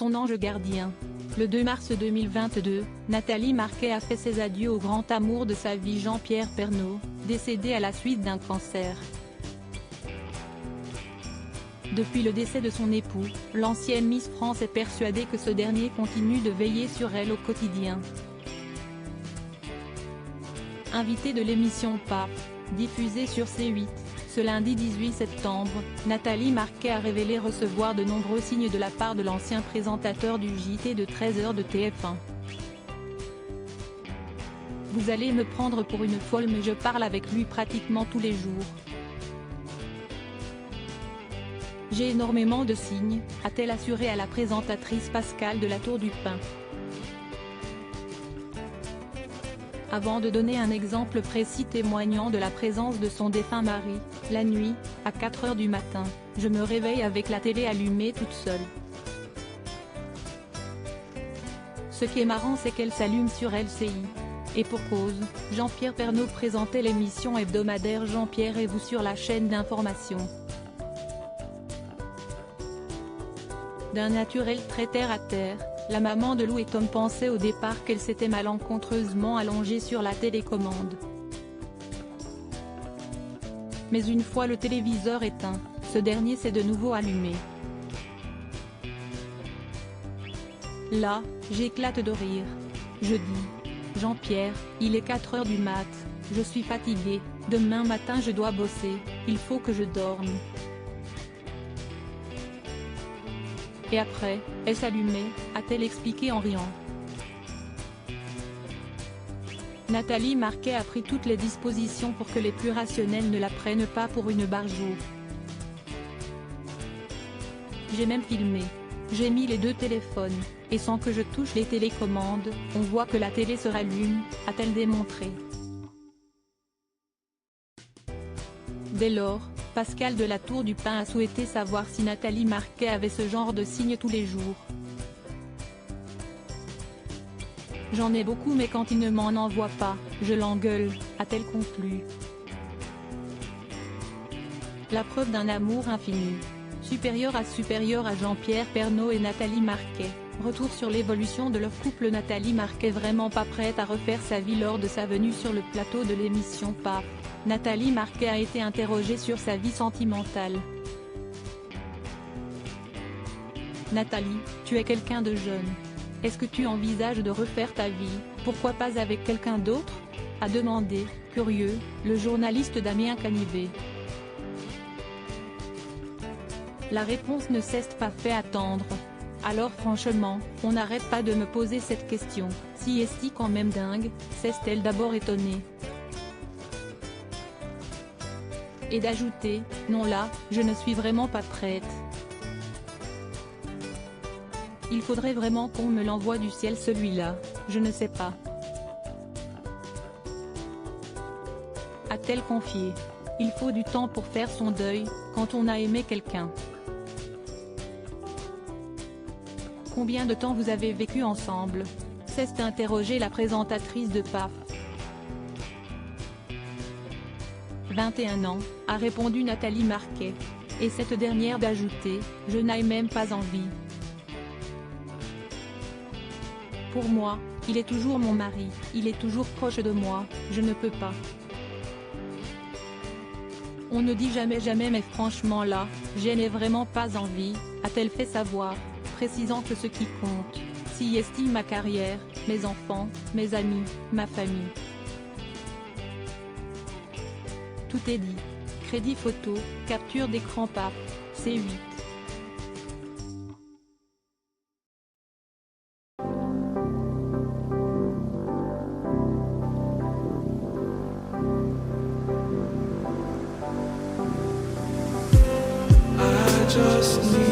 son ange gardien. Le 2 mars 2022, Nathalie Marquet a fait ses adieux au grand amour de sa vie Jean-Pierre Pernaut, décédé à la suite d'un cancer. Depuis le décès de son époux, l'ancienne Miss France est persuadée que ce dernier continue de veiller sur elle au quotidien. Invitée de l'émission Pape, diffusée sur C8, ce lundi 18 septembre, Nathalie Marquet a révélé recevoir de nombreux signes de la part de l'ancien présentateur du JT de 13h de TF1. Vous allez me prendre pour une folle mais je parle avec lui pratiquement tous les jours. J'ai énormément de signes, a-t-elle assuré à la présentatrice Pascale de la Tour du Pin. Avant de donner un exemple précis témoignant de la présence de son défunt mari, la nuit, à 4h du matin, je me réveille avec la télé allumée toute seule. Ce qui est marrant c'est qu'elle s'allume sur LCI. Et pour cause, Jean-Pierre Pernaut présentait l'émission hebdomadaire Jean-Pierre et vous sur la chaîne d'information. D'un naturel très terre-à-terre, la maman de Lou et Tom pensait au départ qu'elle s'était malencontreusement allongée sur la télécommande. Mais une fois le téléviseur éteint, ce dernier s'est de nouveau allumé. Là, j'éclate de rire. Je dis: Jean-Pierre, il est 4h du mat, je suis fatiguée, demain matin je dois bosser, il faut que je dorme. Et après, elle s'allumait, a-t-elle expliqué en riant. Nathalie Marquet a pris toutes les dispositions pour que les plus rationnels ne la prennent pas pour une barjo. J'ai même filmé. J'ai mis les deux téléphones, et sans que je touche les télécommandes, on voit que la télé se rallume, a-t-elle démontré. Dès lors, Pascale de la Tour du Pin a souhaité savoir si Nathalie Marquet avait ce genre de signes tous les jours. J'en ai beaucoup mais quand il ne m'en envoie pas, je l'engueule, a-t-elle conclu. La preuve d'un amour infini. Supérieur à Jean-Pierre Pernaut et Nathalie Marquet. Retour sur l'évolution de leur couple. Nathalie Marquet vraiment pas prête à refaire sa vie lors de sa venue sur le plateau de l'émission Pape. Nathalie Marquet a été interrogée sur sa vie sentimentale. Nathalie, tu es quelqu'un de jeune. Est-ce que tu envisages de refaire ta vie, pourquoi pas avec quelqu'un d'autre ? A demandé, curieux, le journaliste Damien Canivet. La réponse ne s'est pas fait attendre. Alors franchement, on n'arrête pas de me poser cette question, si est-ce quand même dingue, s'est-elle d'abord étonnée. Et d'ajouter, non là, je ne suis vraiment pas prête. Il faudrait vraiment qu'on me l'envoie du ciel celui-là, je ne sais pas. A-t-elle confié. Il faut du temps pour faire son deuil, quand on a aimé quelqu'un. Combien de temps vous avez vécu ensemble ? S'est interrogée la présentatrice de Pape. 21 ans, a répondu Nathalie Marquet. Et cette dernière d'ajouter, je n'ai même pas envie. Pour moi, il est toujours mon mari, il est toujours proche de moi, je ne peux pas. On ne dit jamais mais franchement là, je n'ai vraiment pas envie, a-t-elle fait savoir, précisant que ce qui compte, si estime ma carrière, mes enfants, mes amis, ma famille. Tout est dit. Crédit photo, capture d'écran Pape, C8. I just need